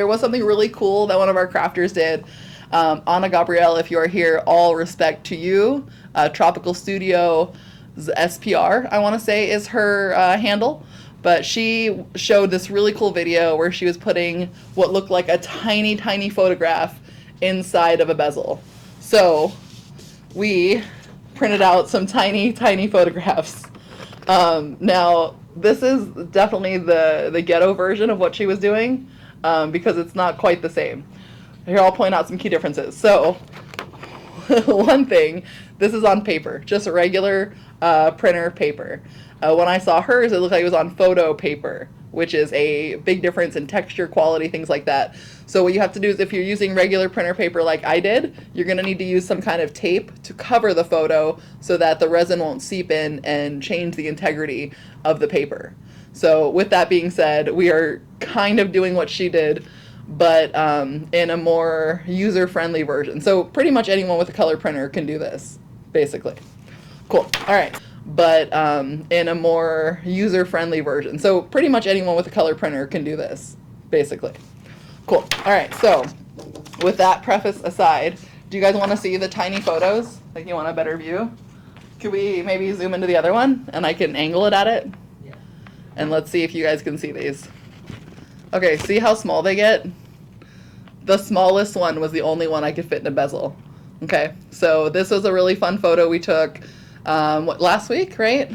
There was something really cool that one of our crafters did. Anna Gabrielle, if you are here, all respect to you. Tropical Studio SPR, I want to say, is her handle. But she showed this really cool video where she was putting what looked like a tiny, tiny photograph inside of a bezel. So we printed out some tiny, tiny photographs. Now, this is definitely the ghetto version of what she was doing, because it's not quite the same. Here, I'll point out some key differences. So, one thing, this is on paper, just a regular printer paper. When I saw hers, it looked like it was on photo paper, which is a big difference in texture, quality, things like that. So what you have to do is, if you're using regular printer paper like I did, you're going to need to use some kind of tape to cover the photo so that the resin won't seep in and change the integrity of the paper. So with that being said, we are kind of doing what she did, but in a more user-friendly version. So pretty much anyone with a color printer can do this, basically. Cool. All right. But in a more user-friendly version. So pretty much anyone with a color printer can do this, basically. Cool. All right. So with that preface aside, do you guys want to see the tiny photos? Like, you want a better view? Could we maybe zoom into the other one and I can angle it at it? Yeah. And let's see if you guys can see these. Okay, see how small they get? The smallest one was the only one I could fit in a bezel. Okay, so this was a really fun photo we took, last week, right?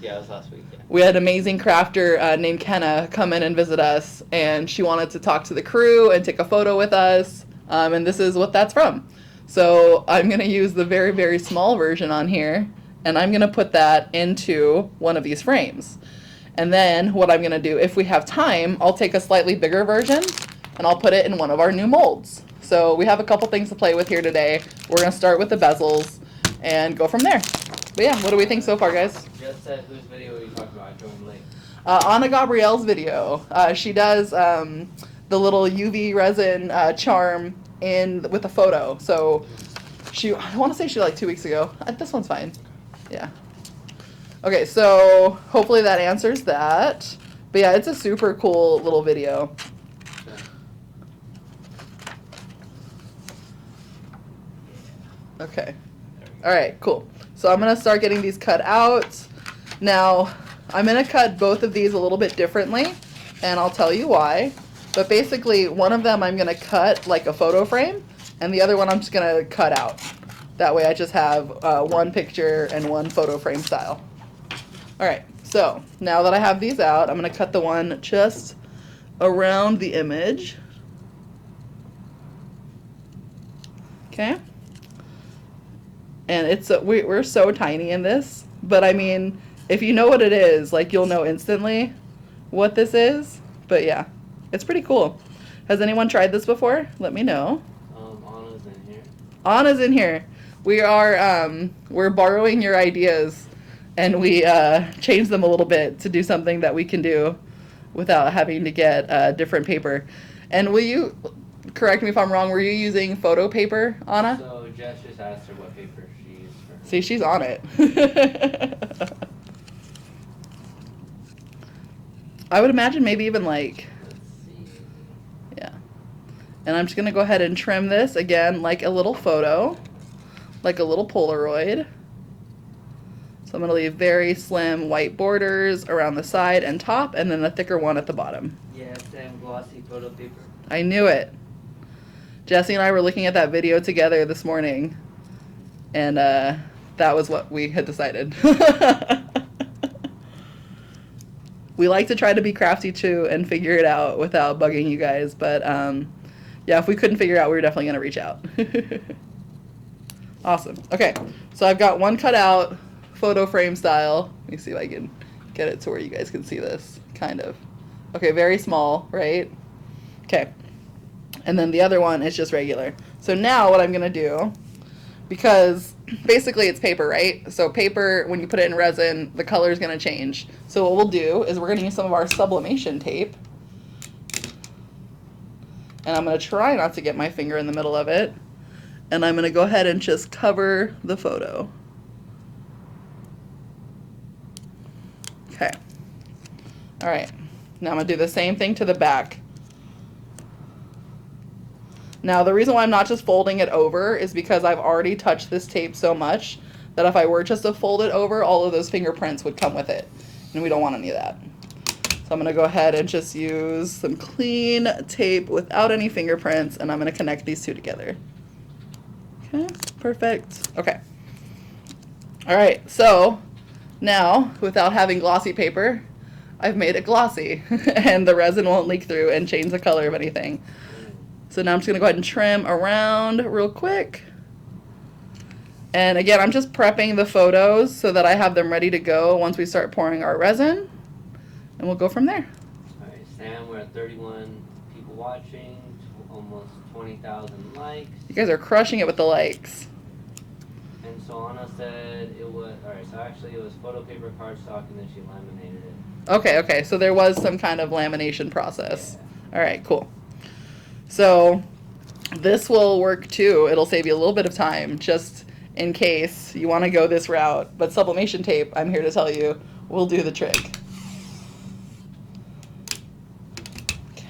Yeah, it was last week. Yeah. We had an amazing crafter named Kenna come in and visit us, and she wanted to talk to the crew and take a photo with us, and this is what that's from. So I'm going to use the very, very small version on here, and I'm going to put that into one of these frames. And then what I'm going to do, if we have time, I'll take a slightly bigger version, and I'll put it in one of our new molds. So we have a couple things to play with here today. We're going to start with the bezels and go from there. But yeah, what do we think so far, guys? Just said whose video are you talking about? I joined late. Anna Gabrielle's video. She does the little UV resin charm with a photo. So I want to say she like 2 weeks ago. This one's fine. Yeah. Okay, so hopefully that answers that. But yeah, it's a super cool little video. Okay. All right, cool. So I'm going to start getting these cut out. Now, I'm going to cut both of these a little bit differently, and I'll tell you why. But basically, one of them I'm going to cut like a photo frame, and the other one I'm just going to cut out. That way I just have one picture and one photo frame style. All right, so now that I have these out, I'm going to cut the one just around the image. Okay. And we're so tiny in this, but I mean, if you know what it is, like, you'll know instantly what this is. But yeah, it's pretty cool. Has anyone tried this before? Let me know. Anna's in here. Anna's in here. We're borrowing your ideas, and we changed them a little bit to do something that we can do without having to get different paper. And will you correct me if I'm wrong? Were you using photo paper, Anna? So Jess just asked her what paper she used for her. See, she's on it. I would imagine maybe even like, Let's see. yeah. And I'm just going to go ahead and trim this again like a little photo, like a little Polaroid. So I'm going to leave very slim white borders around the side and top, and then a thicker one at the bottom. Yeah, same glossy photo paper. I knew it. Jesse and I were looking at that video together this morning, and that was what we had decided. We like to try to be crafty too and figure it out without bugging you guys, but yeah, if we couldn't figure it out, we were definitely going to reach out. Awesome. Okay, so I've got one cut out, photo frame style. Let me see if I can get it to where you guys can see this, kind of. Okay, very small, right? Okay. And then the other one is just regular. So now what I'm going to do, because basically it's paper, right? So paper, when you put it in resin, the color is going to change. So what we'll do is we're going to use some of our sublimation tape. And I'm going to try not to get my finger in the middle of it. And I'm going to go ahead and just cover the photo. Okay. All right. Now I'm going to do the same thing to the back. Now, the reason why I'm not just folding it over is because I've already touched this tape so much that if I were just to fold it over, all of those fingerprints would come with it. And we don't want any of that. So I'm going to go ahead and just use some clean tape without any fingerprints, and I'm going to connect these two together. Okay, perfect. Okay. All right, so now, without having glossy paper, I've made it glossy, and the resin won't leak through and change the color of anything. So now I'm just going to go ahead and trim around real quick. And again, I'm just prepping the photos so that I have them ready to go once we start pouring our resin. And we'll go from there. Alright, Sam, we're at 31 people watching, almost 20,000 likes. You guys are crushing it with the likes. And so Anna said it was, alright, so actually it was photo paper cardstock and then she laminated it. Okay, so there was some kind of lamination process. Yeah. All right, cool. So this will work too. It'll save you a little bit of time just in case you want to go this route. But sublimation tape, I'm here to tell you, will do the trick.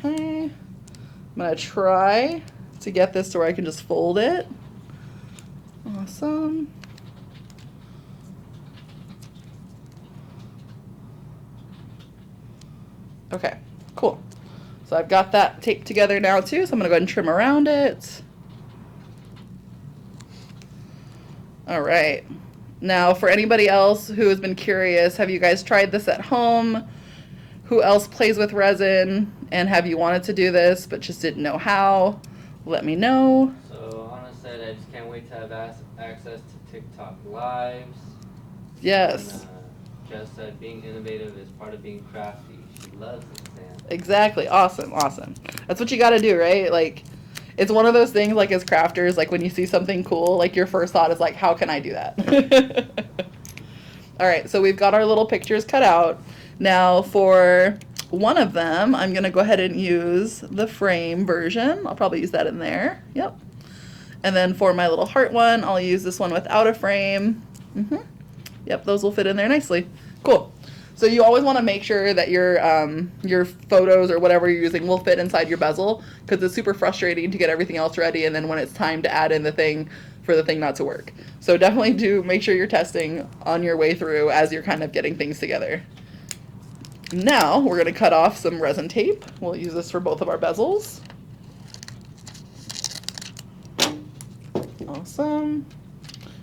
Okay. I'm going to try to get this to where I can just fold it. Awesome. Okay, cool. So I've got that taped together now too, so I'm going to go ahead and trim around it. All right. Now, for anybody else who has been curious, have you guys tried this at home? Who else plays with resin? And have you wanted to do this but just didn't know how? Let me know. So Anna said, I just can't wait to have access to TikTok lives. Yes. And, Jess said, being innovative is part of being crafty. She loves it, Sam. Exactly. Awesome. That's what you got to do, right? Like, it's one of those things, like, as crafters, like, when you see something cool, like, your first thought is, like, how can I do that? All right, so we've got our little pictures cut out. Now, for one of them, I'm going to go ahead and use the frame version. I'll probably use that in there. Yep. And then for my little heart one, I'll use this one without a frame. Yep, those will fit in there nicely. Cool. So you always want to make sure that your photos or whatever you're using will fit inside your bezel, because it's super frustrating to get everything else ready and then when it's time to add in the thing, for the thing not to work. So definitely do make sure you're testing on your way through as you're kind of getting things together. Now we're going to cut off some resin tape. We'll use this for both of our bezels. Awesome.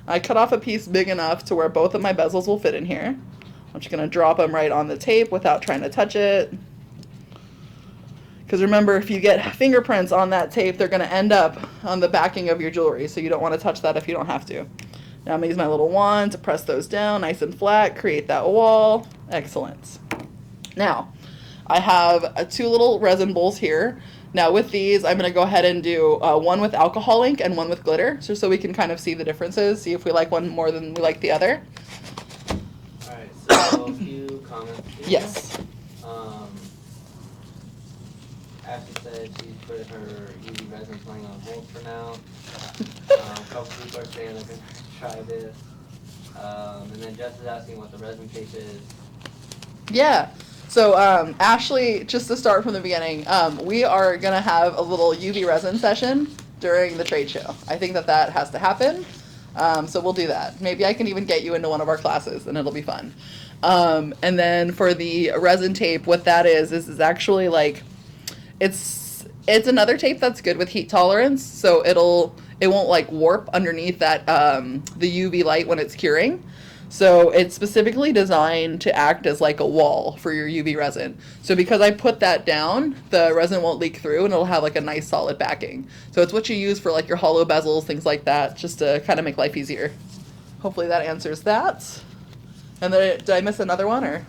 I cut off a piece big enough to where both of my bezels will fit in here. I'm just going to drop them right on the tape without trying to touch it. Because remember, if you get fingerprints on that tape, they're going to end up on the backing of your jewelry, so you don't want to touch that if you don't have to. Now I'm going to use my little wand to press those down nice and flat, create that wall. Excellent. Now, I have two little resin bowls here. Now with these, I'm going to go ahead and do one with alcohol ink and one with glitter, just so we can kind of see the differences, see if we like one more than we like the other. Alright, so a few comments here. Yes. Ashley said she's put her UV resin playing on hold for now. A couple people are saying they're going to try this. And then Jess is asking what the resin tape is. Yeah. So Ashley, just to start from the beginning, we are going to have a little UV resin session during the trade show. I think that has to happen. So we'll do that. Maybe I can even get you into one of our classes and it'll be fun. And then for the resin tape, what that is actually like, it's another tape that's good with heat tolerance. So it won't like warp underneath that, the UV light when it's curing. So it's specifically designed to act as like a wall for your UV resin. So because I put that down, the resin won't leak through and it'll have like a nice solid backing. So it's what you use for like your hollow bezels, things like that, just to kind of make life easier. Hopefully that answers that. And then did I miss another one or?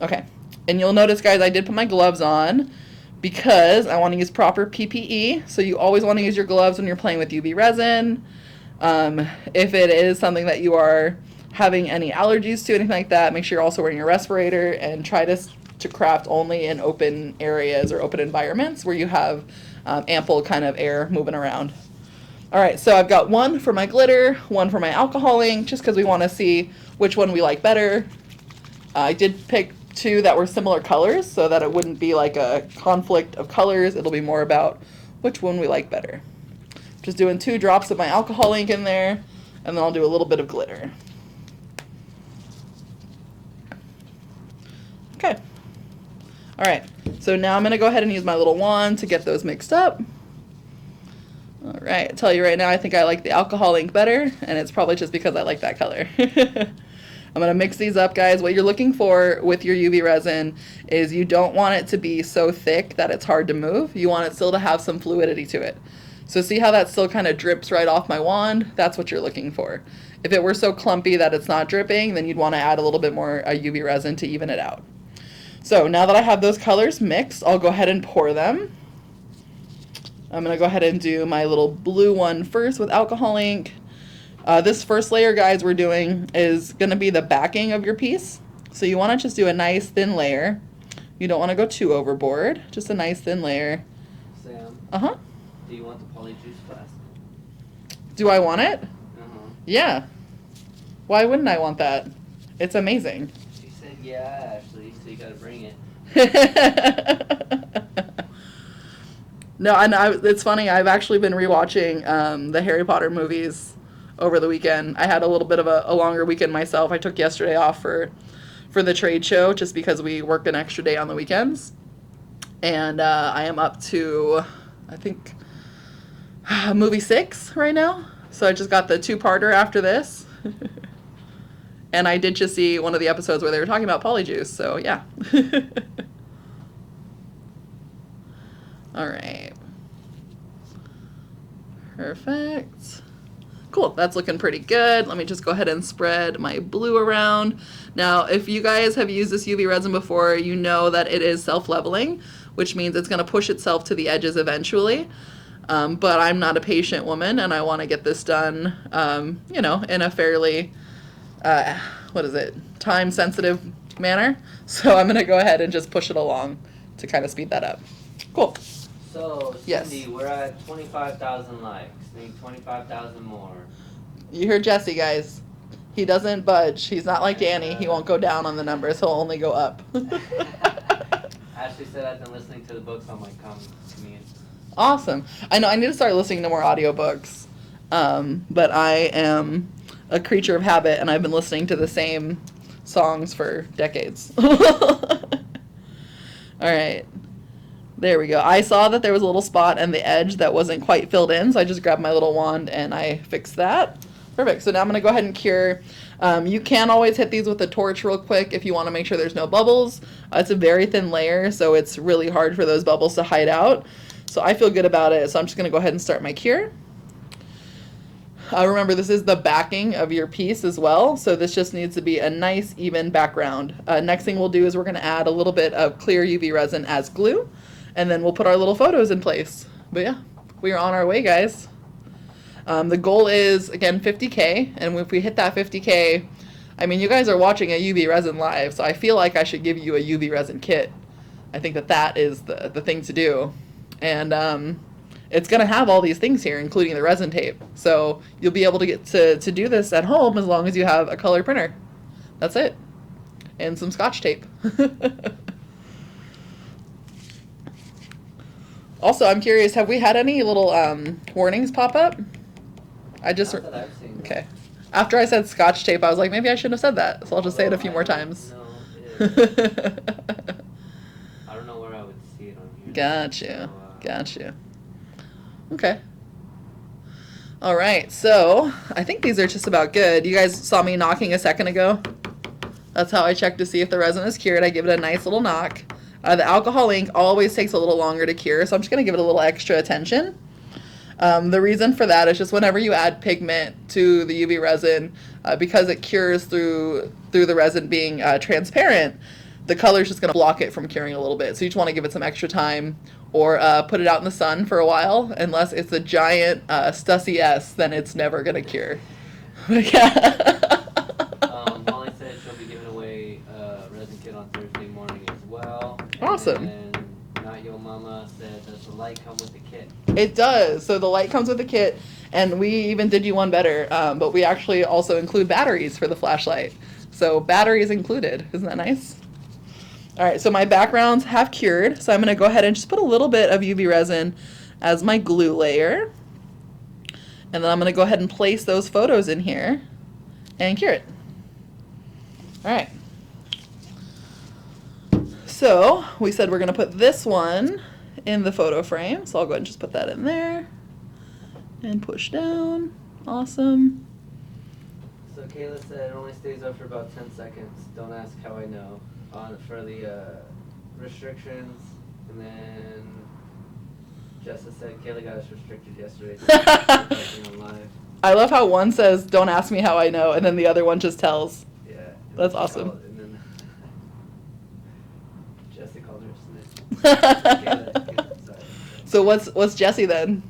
Okay. And you'll notice, guys, I did put my gloves on because I want to use proper PPE. So you always want to use your gloves when you're playing with UV resin. If it is something that you are having any allergies to, anything like that, make sure you're also wearing your respirator and try to craft only in open areas or open environments where you have ample kind of air moving around. All right, so I've got one for my glitter, one for my alcohol ink, just because we want to see which one we like better. I did pick two that were similar colors so that it wouldn't be like a conflict of colors. It'll be more about which one we like better. Just doing 2 drops of my alcohol ink in there, and then I'll do a little bit of glitter. Okay. All right, so now I'm gonna go ahead and use my little wand to get those mixed up. All right, I tell you right now, I think I like the alcohol ink better, and it's probably just because I like that color. I'm gonna mix these up, guys. What you're looking for with your UV resin is you don't want it to be so thick that it's hard to move. You want it still to have some fluidity to it. So see how that still kind of drips right off my wand? That's what you're looking for. If it were so clumpy that it's not dripping, then you'd want to add a little bit more UV resin to even it out. So now that I have those colors mixed, I'll go ahead and pour them. I'm going to go ahead and do my little blue one first with alcohol ink. This first layer, guys, we're doing is going to be the backing of your piece. So you want to just do a nice thin layer. You don't want to go too overboard. Just a nice thin layer. Sam? Uh-huh. Do you want the polyjuice flask? Do I want it? Uh-huh. Yeah. Why wouldn't I want that? It's amazing. She said yeah, Ashley, so you gotta bring it. No, and it's funny, I've actually been rewatching the Harry Potter movies over the weekend. I had a little bit of a longer weekend myself. I took yesterday off for the trade show just because we work an extra day on the weekends. And I am up to, I think, movie 6 right now. So I just got the 2-parter after this. And I did just see one of the episodes where they were talking about polyjuice, so yeah. All right. Perfect. Cool, that's looking pretty good. Let me just go ahead and spread my blue around. Now, if you guys have used this UV resin before, you know that it is self-leveling, which means it's gonna push itself to the edges eventually. But I'm not a patient woman, and I wanna get this done, you know, in a fairly, time-sensitive manner. So I'm gonna go ahead and just push it along to kind of speed that up. Cool. So, Yes. Cindy, we're at 25,000 likes. Need 25,000 more. You heard Jesse, guys. He doesn't budge. He's not like Danny. He won't go down on the numbers. He'll only go up. Ashley said I've been listening to the books on my commute. Awesome. I know I need to start listening to more audiobooks. But I am a creature of habit, and I've been listening to the same songs for decades. All right. There we go. I saw that there was a little spot on the edge that wasn't quite filled in, so I just grabbed my little wand and I fixed that. Perfect. So now I'm going to go ahead and cure. You can always hit these with a torch real quick if you want to make sure there's no bubbles. It's a very thin layer, so it's really hard for those bubbles to hide out. So I feel good about it, so I'm just going to go ahead and start my cure. Remember, this is the backing of your piece as well, so this just needs to be a nice, even background. Next thing we'll do is we're going to add a little bit of clear UV resin as glue, and then we'll put our little photos in place. But yeah, we are on our way, guys. The goal is, again, 50K, and if we hit that 50K, I mean, you guys are watching a UV resin live, so I feel like I should give you a UV resin kit. I think that is the thing to do. And it's going to have all these things here, including the resin tape. So you'll be able to get to do this at home as long as you have a color printer. That's it. And some Scotch tape. Also, I'm curious, have we had any little warnings pop up? Not that I've seen. Okay. After I said Scotch tape, I was like, maybe I shouldn't have said that. So I'll just say it a few more times. No, I don't know where I would see it on here. Gotcha. Gotcha. Okay. All right. So I think these are just about good. You guys saw me knocking a second ago. That's how I check to see if the resin is cured. I give it a nice little knock. The alcohol ink always takes a little longer to cure, so I'm just going to give it a little extra attention. The reason for that is just whenever you add pigment to the UV resin, because it cures through the resin being transparent, the color is just going to block it from curing a little bit. So you just want to give it some extra time, or put it out in the sun for a while. Unless it's a giant Stussy S, then it's never going to cure. Yeah. Molly said she'll be giving away a resin kit on Thursday morning as well. Awesome. And Not Yo Mama said, does the light come with the kit? It does. So the light comes with the kit, and we even did you one better, but we actually also include batteries for the flashlight. So batteries included. Isn't that nice? All right, so my backgrounds have cured, so I'm going to go ahead and just put a little bit of UV resin as my glue layer. And then I'm going to go ahead and place those photos in here and cure it. All right. So we said we're going to put this one in the photo frame. So I'll go ahead and just put that in there and push down. Awesome. So Kayla said it only stays up for about 10 seconds. Don't ask how I know. For the restrictions. And then Jessa said Kayla got us restricted yesterday. I love how one says, don't ask me how I know, and then the other one just tells. Yeah. That's awesome. And then Jesse called her a snitch. So what's Jesse then?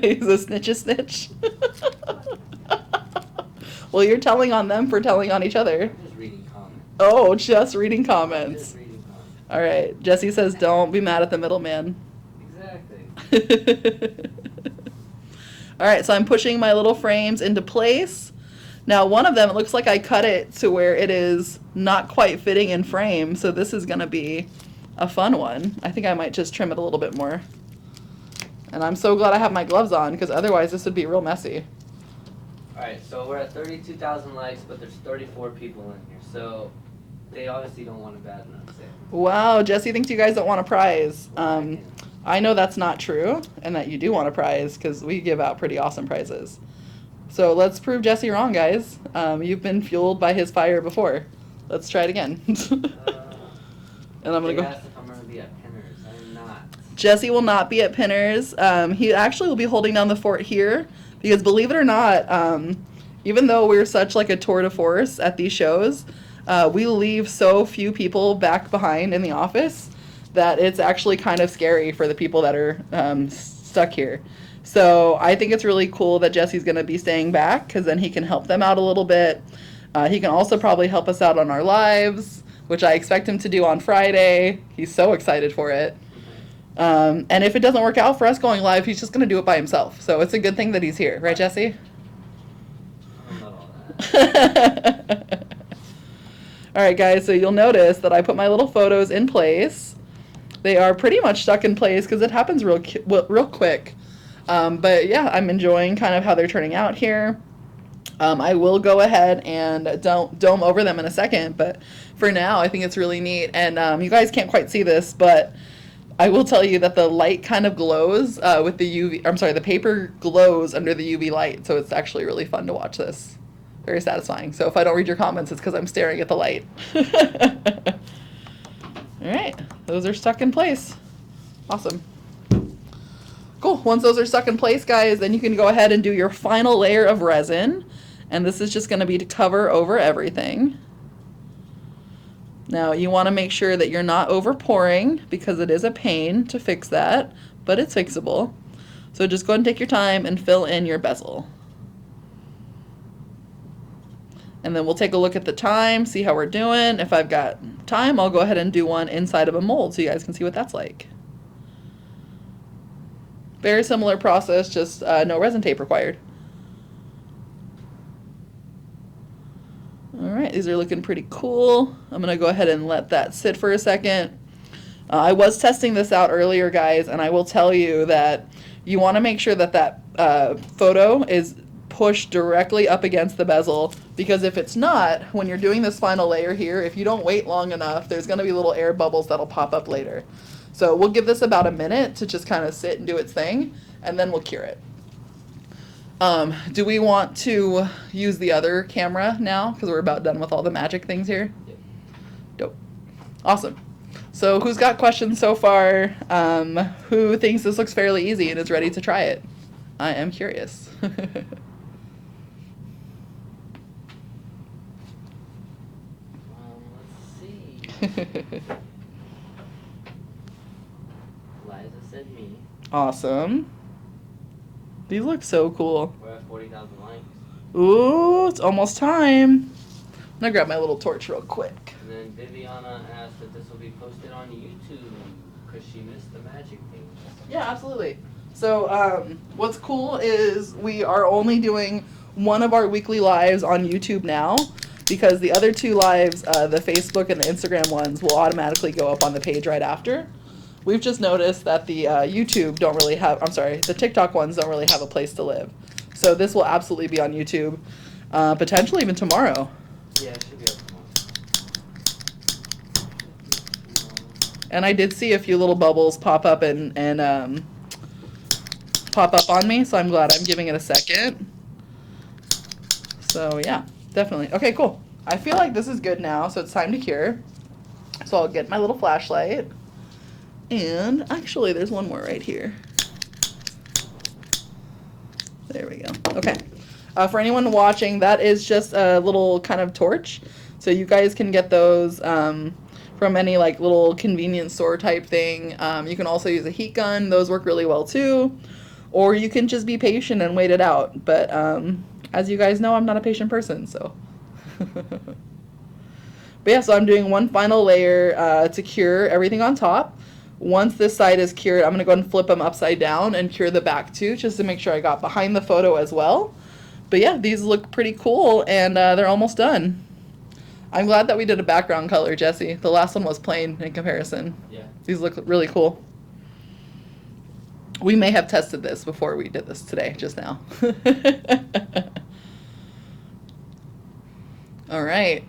He's a snitch a snitch? Well, you're telling on them for telling on each other. I'm just reading comments. Oh, just reading comments. Just reading comments. All right. Jesse says, don't be mad at the middleman. Exactly. All right, so I'm pushing my little frames into place. Now, one of them, it looks like I cut it to where it is not quite fitting in frame, so this is going to be a fun one. I think I might just trim it a little bit more. And I'm so glad I have my gloves on, because otherwise this would be real messy. All right, so we're at 32,000 likes, but there's 34 people in here, so they obviously don't want a bad enough say. Wow, Jesse thinks you guys don't want a prize. I know that's not true, and that you do want a prize, because we give out pretty awesome prizes. So let's prove Jesse wrong, guys. You've been fueled by his fire before. Let's try it again. And I'm going to go. Asked if I'm going to be at Pinners. I'm not. Jesse will not be at Pinners. He actually will be holding down the fort here, because believe it or not, even though we're such like a tour de force at these shows, we leave so few people back behind in the office that it's actually kind of scary for the people that are stuck here. So I think it's really cool that Jesse's going to be staying back, because then he can help them out a little bit. He can also probably help us out on our lives, which I expect him to do on Friday. He's so excited for it. And if it doesn't work out for us going live, he's just going to do it by himself. So it's a good thing that he's here. Right, Jesse? I'm not all that. All right, guys, so you'll notice that I put my little photos in place. They are pretty much stuck in place because it happens real quick. But yeah, I'm enjoying kind of how they're turning out here. I will go ahead and dome over them in a second, but for now, I think it's really neat. And you guys can't quite see this, but I will tell you that the light kind of glows with the UV. I'm sorry, the paper glows under the UV light, so it's actually really fun to watch this. Very satisfying. So if I don't read your comments, it's because I'm staring at the light. All right, those are stuck in place. Awesome. Cool. Once those are stuck in place, guys, then you can go ahead and do your final layer of resin. And this is just going to be to cover over everything. Now, you want to make sure that you're not over pouring, because it is a pain to fix that, but it's fixable. So just go ahead and take your time and fill in your bezel. And then we'll take a look at the time, see how we're doing. If I've got time, I'll go ahead and do one inside of a mold so you guys can see what that's like. Very similar process, just no resin tape required. All right, these are looking pretty cool. I'm gonna go ahead and let that sit for a second. I was testing this out earlier, guys, and I will tell you that you wanna make sure that that photo is pushed directly up against the bezel, because if it's not, when you're doing this final layer here, if you don't wait long enough, there's gonna be little air bubbles that'll pop up later. So we'll give this about a minute to just kind of sit and do its thing, and then we'll cure it. Do we want to use the other camera now, because we're about done with all the magic things here? Yep. Dope. Awesome. So who's got questions so far? Who thinks this looks fairly easy and is ready to try it? I am curious. Let's see. Liza said me. Awesome. These look so cool. We're at 40,000 likes. Ooh, it's almost time. I'm gonna grab my little torch real quick. And then Viviana asked if this will be posted on YouTube because she missed the magic thing. Yeah, absolutely. So what's cool is we are only doing one of our weekly lives on YouTube now, because the other two lives, the Facebook and the Instagram ones, will automatically go up on the page right after. We've just noticed that the YouTube don't really have, I'm sorry, the TikTok ones don't really have a place to live. So this will absolutely be on YouTube, potentially even tomorrow. Yeah, it should be up tomorrow. And I did see a few little bubbles pop up and pop up on me, so I'm glad I'm giving it a second. So yeah, definitely. Okay, cool. I feel like this is good now, so it's time to cure. So I'll get my little flashlight. And actually, there's one more right here. There we go. Okay. For anyone watching, that is just a little kind of torch. So you guys can get those from any like little convenience store type thing. You can also use a heat gun. Those work really well too. Or you can just be patient and wait it out. But as you guys know, I'm not a patient person, so. But yeah, so I'm doing one final layer to cure everything on top. Once this side is cured, I'm going to go and flip them upside down and cure the back too, just to make sure I got behind the photo as well. But yeah, these look pretty cool, and they're almost done. I'm glad that we did a background color, Jesse. The last one was plain in comparison. Yeah. These look really cool. We may have tested this before we did this today, just now. All right.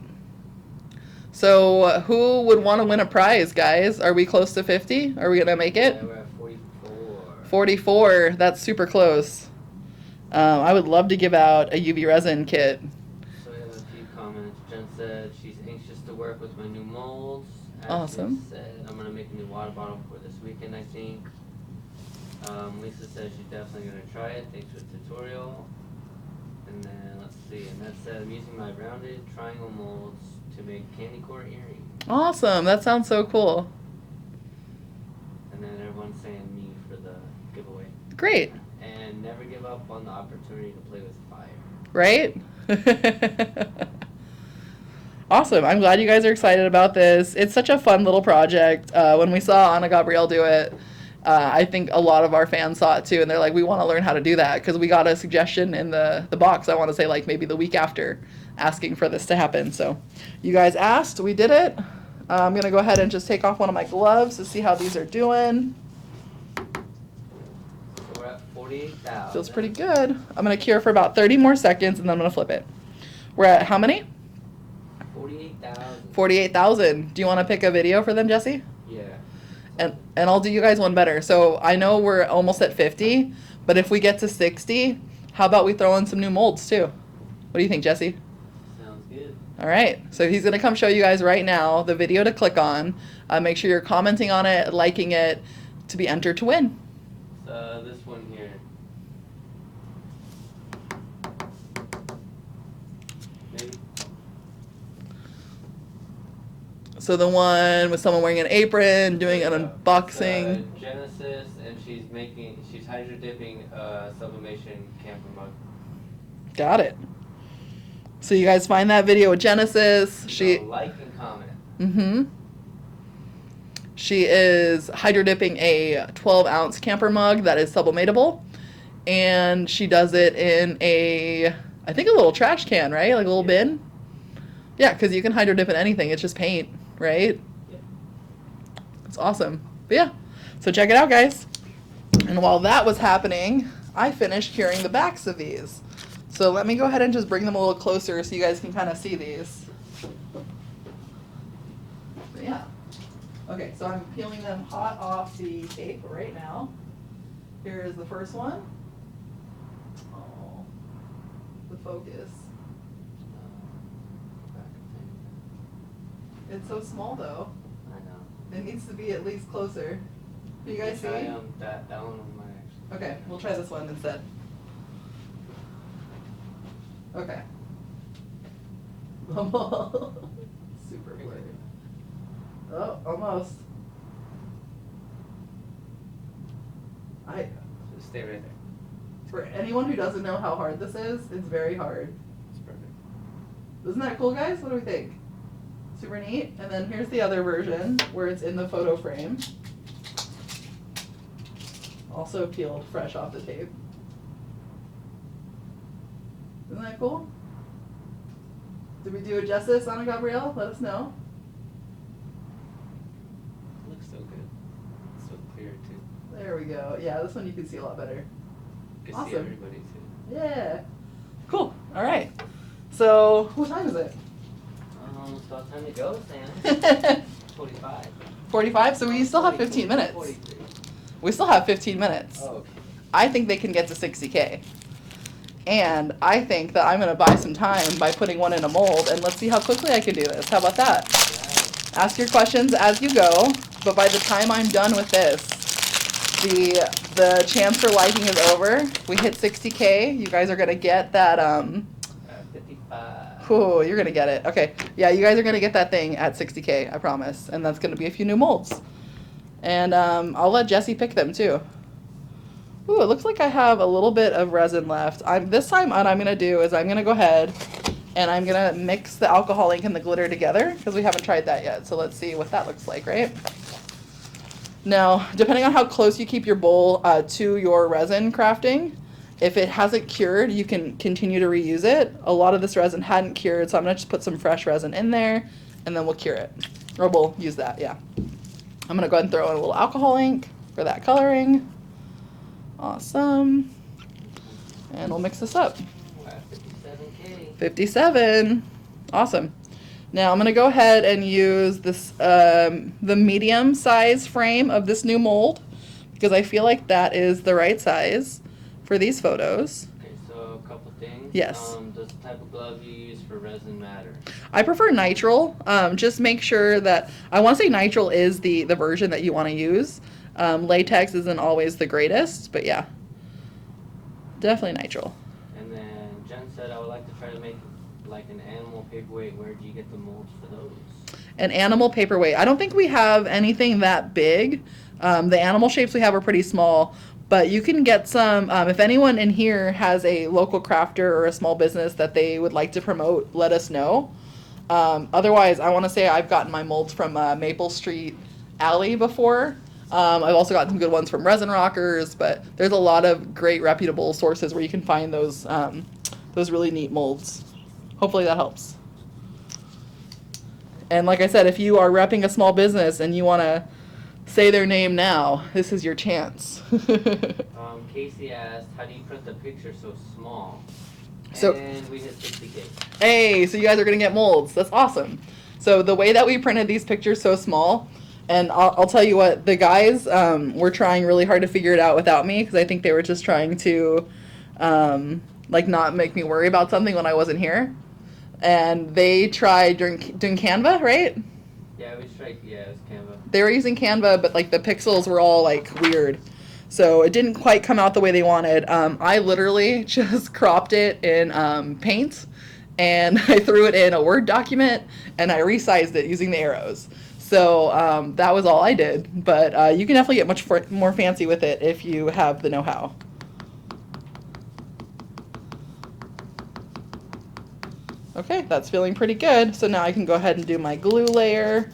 So who would want to win a prize, guys? Are we close to 50? Are we going to make it? Yeah, we're at 44. 44. That's super close. I would love to give out a UV resin kit. So we have a few comments. Jen said she's anxious to work with my new molds. Ashley Awesome. said I'm going to make a new water bottle for this weekend, I think. Lisa said she's definitely going to try it. Thanks for the tutorial. And then, let's see. And that said, I'm using my rounded triangle molds to make candy corn earrings. Awesome. That sounds so cool. And then everyone's saying me for the giveaway. Great. And never give up on the opportunity to play with fire. Right? Awesome. I'm glad you guys are excited about this. It's such a fun little project. When we saw Ana Gabrielle do it, I think a lot of our fans saw it too, and they're like, we want to learn how to do that, because we got a suggestion in the box, I want to say like maybe the week after, asking for this to happen. So you guys asked, we did it. I'm going to go ahead and just take off one of my gloves to see how these are doing. So we're at 48,000. Feels pretty good. I'm going to cure for about 30 more seconds, and then I'm going to flip it. We're at how many? 48,000. 48,000. Do you want to pick a video for them, Jesse? Yeah. And I'll do you guys one better. So I know we're almost at 50, but if we get to 60, how about we throw in some new molds too? What do you think, Jesse? Sounds good. All right. So he's going to come show you guys right now the video to click on. Make sure you're commenting on it, liking it, to be entered to win. So this one here. Maybe. So the one with someone wearing an apron, doing an unboxing. Genesis, and she's hydro dipping sublimation camper mug. Got it. So you guys find that video with Genesis. So like and comment. Mm-hmm. She is hydro dipping a 12-ounce camper mug that is sublimatable, and she does it in I think a little trash can, right? Like a little bin. Yeah, because you can hydro dip in anything. It's just paint, right? Yeah. It's awesome. But yeah, so check it out, guys. And while that was happening, I finished curing the backs of these. So let me go ahead and just bring them a little closer so you guys can kind of see these. But yeah. Okay, so I'm peeling them hot off the tape right now. Here is the first one. Oh, the focus. It's so small though. I know. It needs to be at least closer. Can you guys see? That one might actually. Okay, we'll try this one instead. Okay. Super blurry. Oh, almost. Just stay right there. For anyone who doesn't know how hard this is, it's very hard. It's perfect. Isn't that cool, guys? What do we think? Super neat. And then here's the other version where it's in the photo frame. Also peeled fresh off the tape. Isn't that cool? Did we do it justice, Ana Gabrielle? Let us know. It looks so good. So There we go. Yeah, this one you can see a lot better. You can Awesome. see everybody too. Yeah. Cool. All right. So, what time is it? It's about time to go, Sam. 45. 45? So we still have 15 minutes. 43. We still have 15 minutes. Oh, okay. I think they can get to 60K. And I think that I'm going to buy some time by putting one in a mold, and let's see how quickly I can do this. How about that? Yeah. Ask your questions as you go, but by the time I'm done with this, the chance for liking is over. We hit 60K. You guys are going to get that, 55. ooh, you're going to get it. Okay. Yeah, you guys are going to get that thing at 60K, I promise. And that's going to be a few new molds. And I'll let Jesse pick them too. Ooh, it looks like I have a little bit of resin left. This time what I'm going to do is I'm going to go ahead and I'm going to mix the alcohol ink and the glitter together because we haven't tried that yet. So let's see what that looks like, right? Now, depending on how close you keep your bowl to your resin crafting, if it hasn't cured, you can continue to reuse it. A lot of this resin hadn't cured, so I'm going to just put some fresh resin in there and then we'll cure it. Or we'll use that, yeah. I'm going to go ahead and throw in a little alcohol ink for that coloring. Awesome. And we'll mix this up. We're at 57K. 57. Awesome. Now I'm going to go ahead and use this the medium size frame of this new mold because I feel like that is the right size for these photos. Okay, so a couple things. Yes. Does the type of glove you use for resin matter? I prefer nitrile. Just make sure that, I want to say nitrile is the version that you want to use. Latex isn't always the greatest, but yeah, definitely nitrile. And then Jen said, I would like to try to make like an animal paperweight. Where do you get the molds for those? An animal paperweight. I don't think we have anything that big. The animal shapes we have are pretty small, but you can get some, if anyone in here has a local crafter or a small business that they would like to promote, let us know. Otherwise, I want to say I've gotten my molds from Maple Street Alley before. I've also got some good ones from Resin Rockers, but there's a lot of great reputable sources where you can find those really neat molds. Hopefully that helps. And like I said, if you are repping a small business and you want to say their name now, this is your chance. Casey asked, how do you print the picture so small? So, and we hit 60K. Hey, so you guys are going to get molds. That's awesome. So the way that we printed these pictures so small, and I'll tell you what, the guys were trying really hard to figure it out without me because I think they were just trying to like not make me worry about something when I wasn't here. And they tried doing Canva, right? Yeah, we tried, yeah, it was Canva. They were using Canva, but like the pixels were all like weird. So it didn't quite come out the way they wanted. I literally just cropped it in Paint and I threw it in a Word document and I resized it using the arrows. So that was all I did, but you can definitely get much more fancy with it if you have the know-how. Okay, that's feeling pretty good. So now I can go ahead and do my glue layer.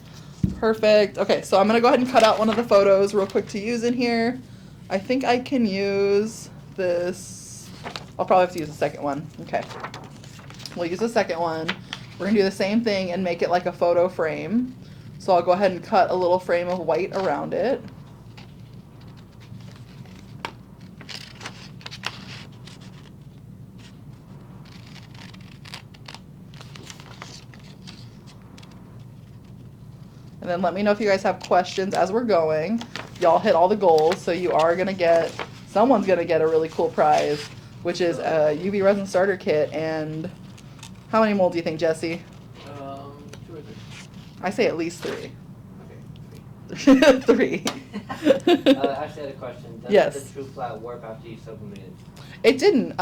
Perfect. Okay, so I'm gonna go ahead and cut out one of the photos real quick to use in here. I think I can use this. I'll probably have to use the second one. Okay, we'll use the second one. We're gonna do the same thing and make it like a photo frame. So I'll go ahead and cut a little frame of white around it. And then let me know if you guys have questions as we're going. Y'all hit all the goals, so you are gonna get, someone's gonna get a really cool prize, which is a UV resin starter kit. And how many molds do you think, Jesse? 2 or 3. I say at least 3. Okay, 3. actually, I had a question. Does Yes. the TruFLAT warp after you sublimated? It didn't.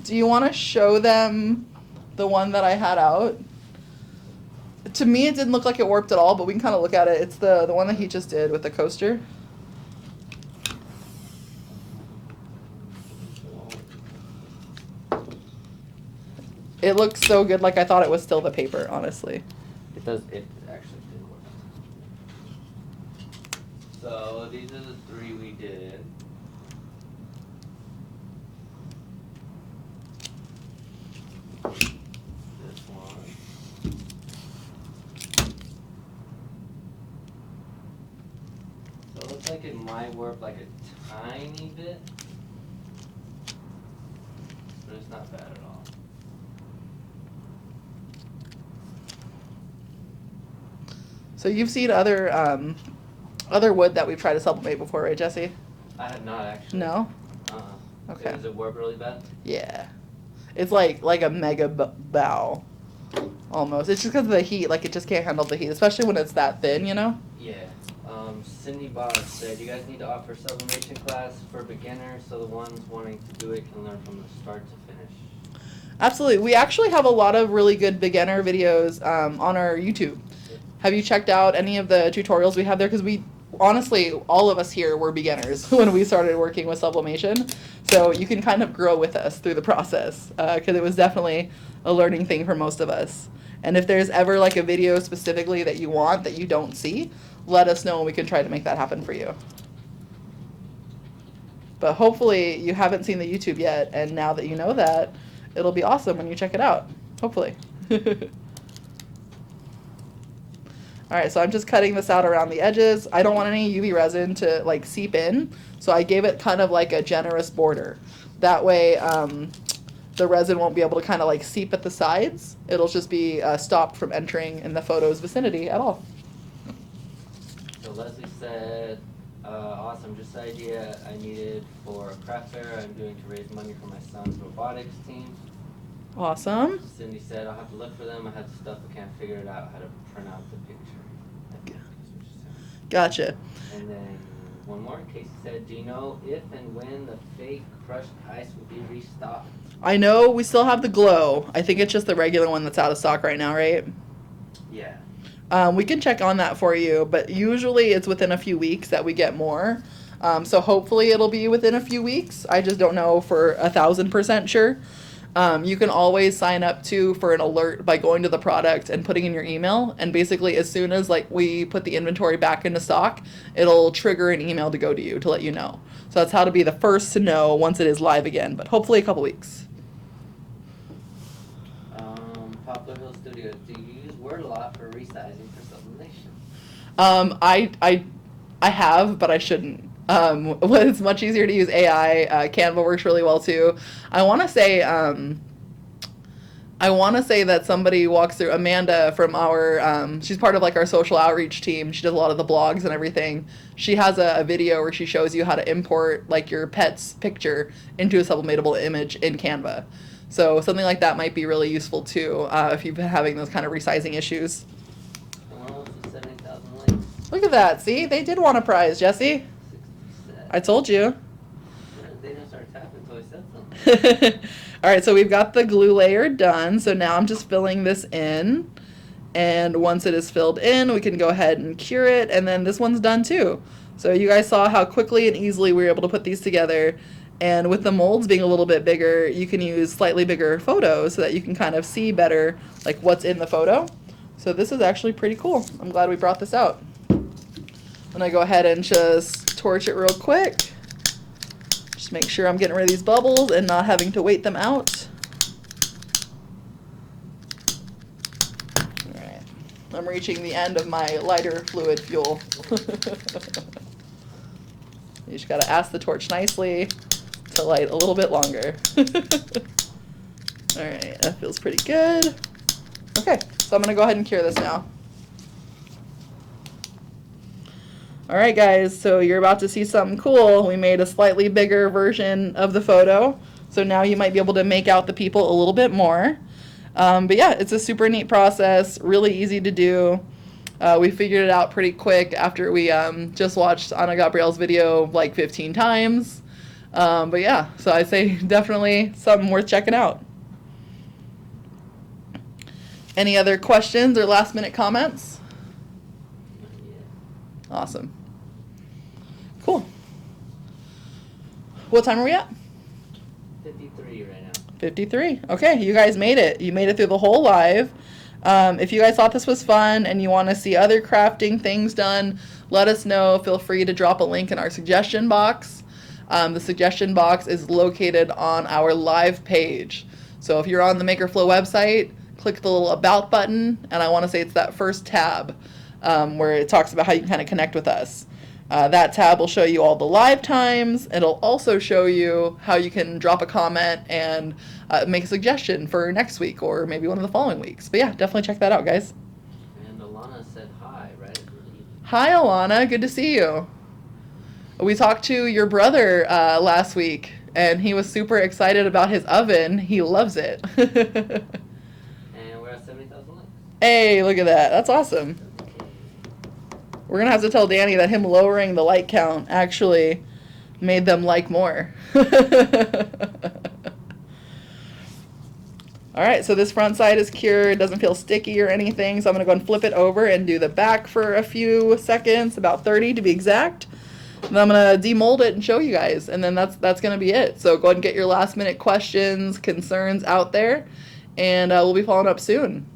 Do you want to show them the one that I had out? To me, it didn't look like it warped at all, but we can kind of look at it. It's the one that he just did with the coaster. It looks so good, like I thought it was still the paper, honestly. It does, it actually did work. So these are the 3 we did. This one. So it looks like it might warp like a tiny bit, but it's not bad at all. So you've seen other wood that we've tried to sublimate before, right, Jesse? I have not actually. No? Okay. Does it warp really bad? Yeah. It's like a mega bow, almost. It's just because of the heat. Like, it just can't handle the heat, especially when it's that thin, you know? Yeah. Cindy Boss said, you guys need to offer sublimation class for beginners so the ones wanting to do it can learn from the start to finish. Absolutely. We actually have a lot of really good beginner videos on our YouTube. Have you checked out any of the tutorials we have there? Because honestly, all of us here were beginners when we started working with sublimation. So you can kind of grow with us through the process because it was definitely a learning thing for most of us. And if there's ever like a video specifically that you want that you don't see, let us know and we can try to make that happen for you. But hopefully you haven't seen the YouTube yet, and now that you know that, it'll be awesome when you check it out. Hopefully. Alright, so I'm just cutting this out around the edges. I don't want any UV resin to like seep in, so I gave it kind of like a generous border. That way the resin won't be able to kind of like seep at the sides. It'll just be stopped from entering in the photo's vicinity at all. So Leslie said, awesome, just the idea I needed for a craft fair I'm doing to raise money for my son's robotics team. Awesome. Cindy said, I'll have to look for them. I have the stuff, but can't figure it out how to print out the picture. Gotcha. And then one more. Casey said, do you know if and when the fake crushed ice will be restocked? I know we still have the glow. I think it's just the regular one that's out of stock right now, right? Yeah. We can check on that for you, but usually it's within a few weeks that we get more. So hopefully it'll be within a few weeks. I just don't know for 1,000% sure. You can always sign up for an alert by going to the product and putting in your email. And basically as soon as like we put the inventory back into stock, it'll trigger an email to go to you to let you know. So that's how to be the first to know once it is live again, but hopefully a couple weeks. Poplar Hill Studios, do you use Word a lot for resizing for sublimation? I have, but I shouldn't. It's much easier to use AI. Canva works really well too. I want to say that somebody walks through, Amanda from our, she's part of like our social outreach team. She does a lot of the blogs and everything. She has a video where she shows you how to import like your pet's picture into a sublimatable image in Canva. So something like that might be really useful too if you've been having those kind of resizing issues. Almost 70,000 likes. Look at that. See, they did want a prize, Jesse. 60%. I told you. Yeah, they didn't start tapping until I said something. All right, so we've got the glue layer done. So now I'm just filling this in. And once it is filled in, we can go ahead and cure it. And then this one's done too. So you guys saw how quickly and easily we were able to put these together. And with the molds being a little bit bigger, you can use slightly bigger photos so that you can kind of see better like what's in the photo. So this is actually pretty cool. I'm glad we brought this out. I'm gonna go ahead and just torch it real quick. Just make sure I'm getting rid of these bubbles and not having to wait them out. All right, I'm reaching the end of my lighter fluid fuel. You just gotta ask the torch nicely to light a little bit longer. All right, that feels pretty good. Okay, so I'm gonna go ahead and cure this now. All right, guys, so you're about to see something cool. We made a slightly bigger version of the photo, so now you might be able to make out the people a little bit more. But yeah, it's a super neat process, really easy to do. We figured it out pretty quick after we just watched Ana Gabriel's video like 15 times. But yeah, so I say definitely something worth checking out. Any other questions or last minute comments? Awesome. Cool. What time are we at? 53 right now. 53. Okay, you guys made it. You made it through the whole live. If you guys thought this was fun and you want to see other crafting things done, let us know. Feel free to drop a link in our suggestion box. The suggestion box is located on our live page. So if you're on the MakerFlo website, click the little About button, and I want to say it's that first tab where it talks about how you can kind of connect with us. That tab will show you all the live times. It'll also show you how you can drop a comment and make a suggestion for next week or maybe one of the following weeks. But yeah, definitely check that out, guys. And Alana said hi, right? Hi, Alana. Good to see you. We talked to your brother last week, and he was super excited about his oven. He loves it. And we're at 70,000 likes. Hey, look at that. That's awesome. We're going to have to tell Danny that him lowering the like count actually made them like more. All right, so this front side is cured. It doesn't feel sticky or anything. So I'm going to go and flip it over and do the back for a few seconds, about 30 to be exact. And I'm going to demold it and show you guys. And then that's going to be it. So go ahead and get your last minute questions, concerns out there. And we'll be following up soon.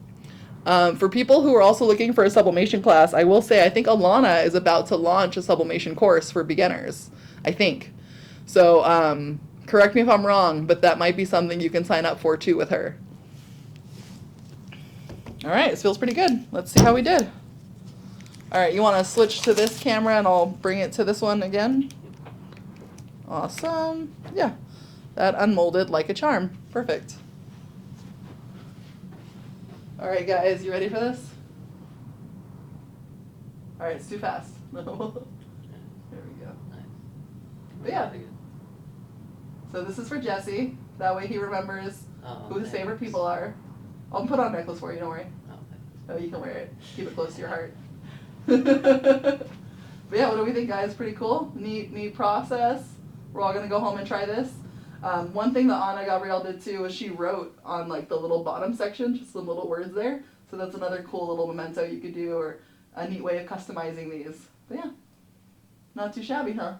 For people who are also looking for a sublimation class, I will say I think Alana is about to launch a sublimation course for beginners. I think. So correct me if I'm wrong, but that might be something you can sign up for too with her. All right, this feels pretty good. Let's see how we did. All right, you want to switch to this camera and I'll bring it to this one again? Awesome. Yeah, that unmolded like a charm. Perfect. All right, guys, you ready for this? All right, it's too fast. There we go. But yeah. So this is for Jesse. That way he remembers who his favorite people are. I'll put on a necklace for you, don't worry. Oh, you can wear it. Keep it close to your heart. But yeah, what do we think, guys? Pretty cool. Neat process. We're all gonna go home and try this. One thing that Anna Gabrielle did too was she wrote on like the little bottom section, just some little words there. So that's another cool little memento you could do, or a neat way of customizing these. But yeah, not too shabby, huh?